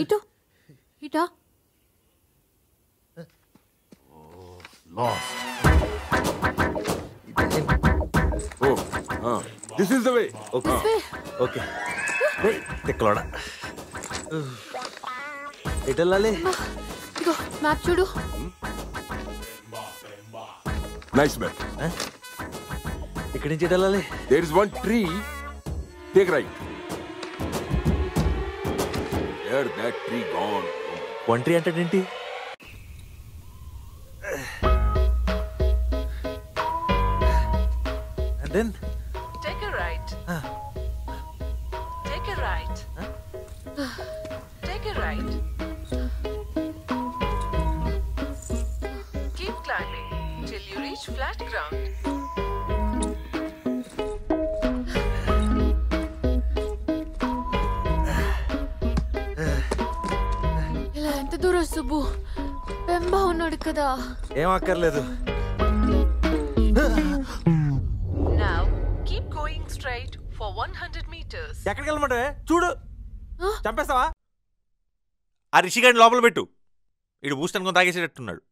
ఇటు ఇటా Lost. Oh, this is the way. Okay. Okay. Hey, తెక్కలోడా. ఎటెళ్ళాలి? Ego map చూడు. Nice map. ఇక్కడి నుంచి ఎటెళ్ళాలి? There is one tree. Take right. There, that tree gone. One tree అంటే ఏంటి? Then take a right. Take a right. Take a right. Keep climbing till you reach flat ground. ఇలా ఎంత దూరం సుబ్బు? పెంబా ఉన్నాడు కదా. ఏం అక్కర్లేదు. Now keep going straight for 100 meters. ఎక్కడికి వెళ్ళమంటే చూడు. చంపేస్తావా? ఆ రిషిగాడిని లోపల పెట్టు. ఇడు బూస్ట్ అనుకుని తాగేసేటట్టున్నాడు.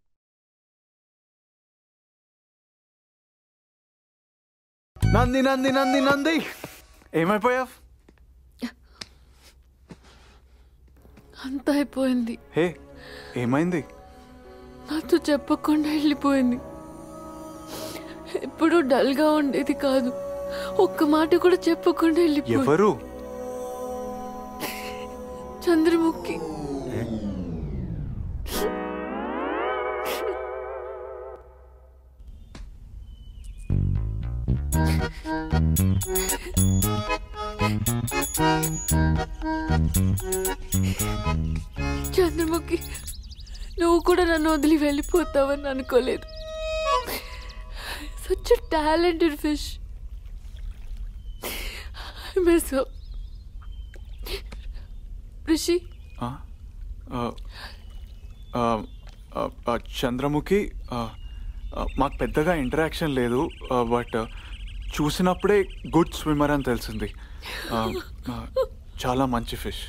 నంది నంది నంది నంది ఏమైపోయావు? అంతా అయిపోయింది. హే ఏమైంది? నాతో చెప్పకుండా వెళ్ళిపోయింది. ఎప్పుడు డల్ గా ఉండేది కాదు. ఒక్క మాట కూడా చెప్పకుండా వెళ్ళిపోయింది. ఎవరు? చంద్రముఖి. చంద్రముఖి, నువ్వు కూడా నన్ను వదిలి వెళ్ళిపోతావని అనుకోలేదు. Such a talented fish. I miss her. Rishi. Chandramukhi మాకు పెద్దగా ఇంటరాక్షన్ లేదు, బట్ చూసినప్పుడే గుడ్ స్విమ్మర్ అని తెలిసింది. చాలా మంచి ఫిష్.